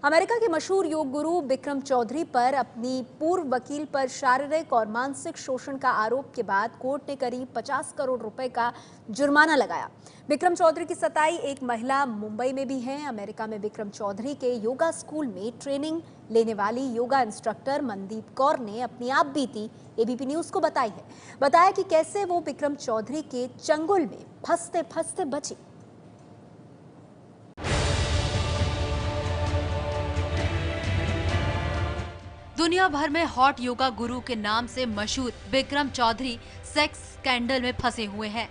America के मशहूर योग गुरु बिक्रम चौधरी पर अपनी पूर्व वकील पर शारीरिक और मानसिक शोषण का आरोप के बाद कोर्ट ने करीब 50 करोड़ रुपए का जुर्माना लगाया। बिक्रम चौधरी की सताई एक महिला मुंबई में भी है। अमेरिका में बिक्रम चौधरी के योगा स्कूल में ट्रेनिंग लेने वाली योगा इंस्ट्रक्टर मनदीप कौर ने अपनी आप बीती एबीपी न्यूज को बताई है। बताया कि कैसे वो बिक्रम चौधरी के चंगुल में फंसते फंसते बची। दुनिया भर में हॉट योगा गुरु के नाम से मशहूर बिक्रम चौधरी सेक्स स्कैंडल में फंसे हुए हैं।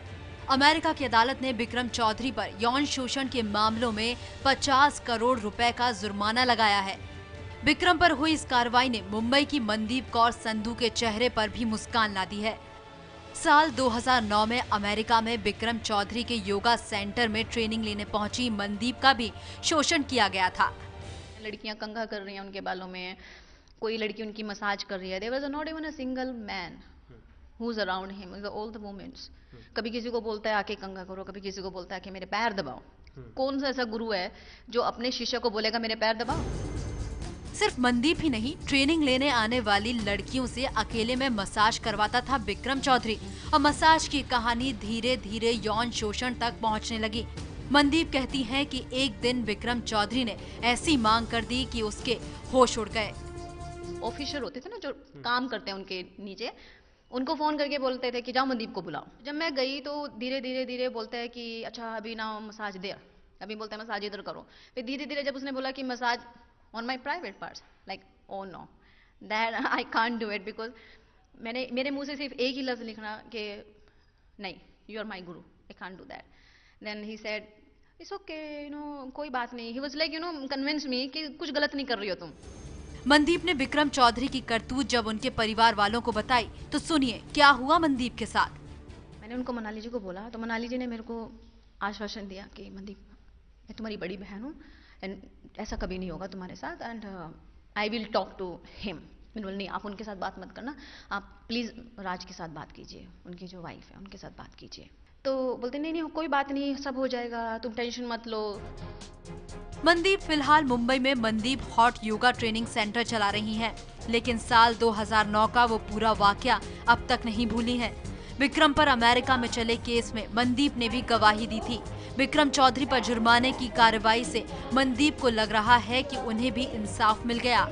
अमेरिका की अदालत ने बिक्रम चौधरी पर यौन शोषण के मामलों में 50 करोड़ रुपए का जुर्माना लगाया है। बिक्रम पर हुई इस कार्रवाई ने मुंबई की मनदीप कौर संधू के चेहरे पर भी मुस्कान ला दी है। साल 2009 में अमेरिका में बिक्रम चौधरी के योगा सेंटर में ट्रेनिंग लेने पहुंची मनदीप का भी शोषण किया गया था। लड़कियां कंघा कर रही हैं उनके बालों में, कोई लड़की उनकी मसाज कर रही है। There was not even a single man who is around him, all the women's. कभी किसी को बोलता है आके कंघा करो, कभी किसी को बोलता है कि मेरे पैर दबाओ। कौन सा ऐसा गुरु है जो अपने शिष्य को बोलेगा मेरे पैर दबाओ? सिर्फ मनदीप ही नहीं, ट्रेनिंग लेने आने वाली लड़कियों से अकेले में मसाज करवाता था बिक्रम चौधरी और मसाज की कहानी धीरे धीरे यौन शोषण तक पहुंचने लगी। मनदीप कहती हैं कि एक दिन बिक्रम चौधरी ने ऐसी मांग कर दी कि उसके होश उड़ गए। ऑफिसर होते थे ना जो काम करते हैं उनके नीचे, उनको फोन करके बोलते थे कि जाओ मनदीप को बुलाओ। जब मैं गई तो धीरे धीरे धीरे बोलते हैं कि अच्छा अभी ना मसाज दे, अभी बोलते हैं मसाज इधर करो। फिर धीरे धीरे जब उसने बोला कि massage on my private parts, like oh know that I can't do it, because मेरे मुंह से सिर्फ एक ही लफ्ज लिखना कि नहीं, you are my guru, I can't do that. Then he said it's okay, you know, कोई बात नहीं। He was like you know convince me कि कुछ गलत नहीं कर रही हो तुम। मनदीप ने बिक्रम चौधरी की करतूत जब उनके परिवार वालों को बताई तो सुनिए क्या हुआ मनदीप के साथ। मैंने उनको मनाली जी को बोला तो मनाली जी ने मेरे को आश्वासन दिया कि मनदीप मैं तुम्हारी बड़ी बहन हूँ एंड ऐसा कभी नहीं होगा तुम्हारे साथ, and I will talk to him. मैंने बोला नहीं, आप उनके साथ बात मत करना, आप प्लीज राज के साथ बात कीजिए, उनकी जो वाइफ है उनके साथ बात कीजिए। तो बोलते नहीं नहीं कोई बात नहीं, सब हो जाएगा, तुम टेंशन मत लो। मनदीप फिलहाल मुंबई में Mandeep hot yoga training centre चला रही हैं, लेकिन साल 2009 का वो पूरा वाकया अब तक नहीं भूली हैं। बिक्रम पर अमेरिका में चले केस में मनदीप ने भी गवाही दी थी। बिक्रम चौधरी पर जुर्माने की कार्रवाई से मनदीप को लग रहा है कि उन्हें भी इंसाफ मिल गया।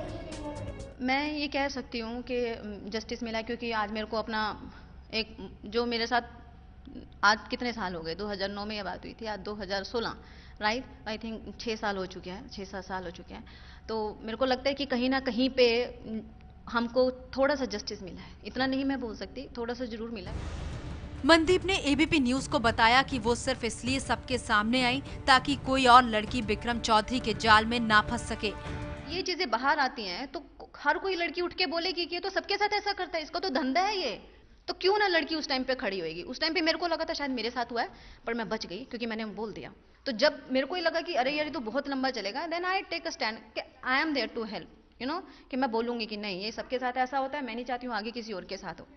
मैं ये कह सकती हूँ कि जस्टिस मिला, क्योंकि आज मेरे को अपना एक जो मेरे साथ आज कितने साल हो गए, 2009 में ये बात हुई थी, आज 2016, राइट, आई थिंक 6 साल हो चुके हैं, 6-7 साल हो चुके हैं। तो मेरे को लगता है कि कहीं ना कहीं पे हमको थोड़ा सा जस्टिस मिला है। इतना नहीं मैं बोल सकती, थोड़ा सा जरूर मिला है। मनदीप ने एबीपी न्यूज को बताया कि वो सिर्फ इसलिए सबके सामने आई ताकि कोई और लड़की बिक्रम चौधरी के जाल में ना फंस सके। ये चीजें बाहर आती हैं तो हर कोई लड़की उठ के बोलेगी कि ये तो सबके साथ ऐसा करता है, इसका तो धंधा है ये, तो क्यों ना लड़की उस टाइम पे खड़ी होगी। उस टाइम पे मेरे को लगा था शायद मेरे साथ हुआ है, पर मैं बच गई क्योंकि मैंने बोल दिया। तो जब मेरे को ये लगा कि अरे यार ये तो बहुत लंबा चलेगा, then I take a stand कि I am there to help, you know, कि मैं बोलूंगी कि नहीं ये सबके साथ ऐसा होता है, मैं नहीं चाहती हूँ आगे किसी और के साथ हो।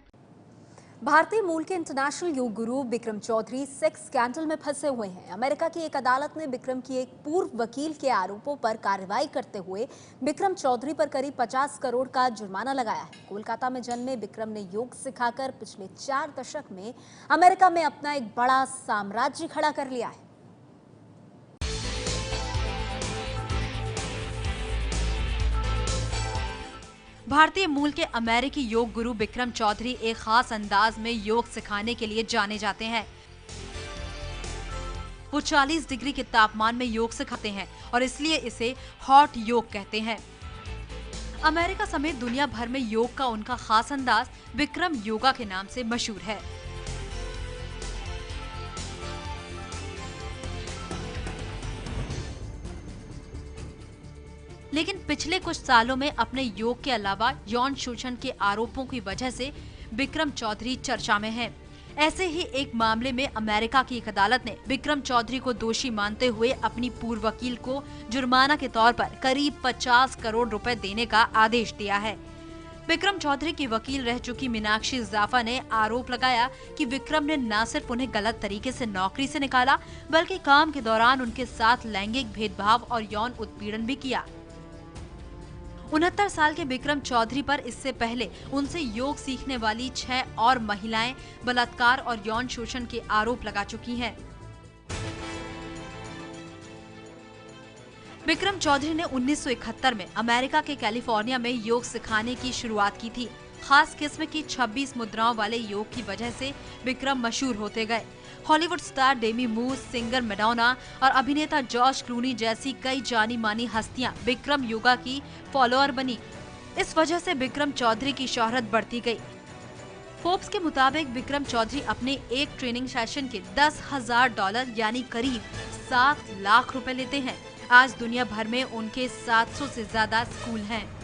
भारतीय मूल के international yoga guru Bikram Chaudhary sex scandal में फंसे हुए हैं। अमेरिका की एक अदालत ने बिक्रम की एक पूर्व वकील के आरोपों पर कार्रवाई करते हुए बिक्रम चौधरी पर करीब 50 करोड़ का जुर्माना लगाया है। कोलकाता में जन्मे बिक्रम ने योग सिखाकर पिछले 4 दशक में अमेरिका में अपना एक बड़ा साम्राज्य खड़ा कर लिया है। भारतीय मूल के अमेरिकी योग गुरु बिक्रम चौधरी एक खास अंदाज में योग सिखाने के लिए जाने जाते हैं। वो 40 डिग्री के तापमान में योग सिखाते हैं और इसलिए इसे हॉट योग कहते हैं। अमेरिका समेत दुनिया भर में योग का उनका खास अंदाज बिक्रम योगा के नाम से मशहूर है। लेकिन पिछले कुछ सालों में अपने योग के अलावा यौन शोषण के आरोपों की वजह से बिक्रम चौधरी चर्चा में हैं। ऐसे ही एक मामले में अमेरिका की एक अदालत ने बिक्रम चौधरी को दोषी मानते हुए अपनी पूर्व वकील को जुर्माना के तौर पर करीब 50 करोड़ रुपए देने का आदेश दिया है। बिक्रम चौधरी की वकील रह चुकी मीनाक्षी जाफा ने आरोप लगाया कि विक्रम ने न सिर्फ उन्हें गलत तरीके से नौकरी से निकाला, बल्कि काम के दौरान उनके साथ लैंगिक भेदभाव और यौन उत्पीड़न भी किया। 69 साल के बिक्रम चौधरी पर इससे पहले उनसे योग सीखने वाली 6 और महिलाएं बलात्कार और यौन शोषण के आरोप लगा चुकी हैं। बिक्रम चौधरी ने 1971 में अमेरिका के कैलिफोर्निया में योग सिखाने की शुरुआत की थी। खास किस्म की 26 मुद्राओं वाले योग की वजह से बिक्रम मशहूर होते गए। हॉलीवुड स्टार डेमी मूर, सिंगर मैडोना और अभिनेता जॉर्ज क्लूनी जैसी कई जानी मानी हस्तियां बिक्रम योगा की फॉलोअर बनी। इस वजह से बिक्रम चौधरी की शोहरत बढ़ती गई। फोर्ब्स के मुताबिक बिक्रम चौधरी अपने एक ट्रेनिंग सेशन के $10,000 यानी करीब 7 लाख रुपए लेते हैं। आज दुनिया भर में उनके 700 से ज्यादा स्कूल हैं।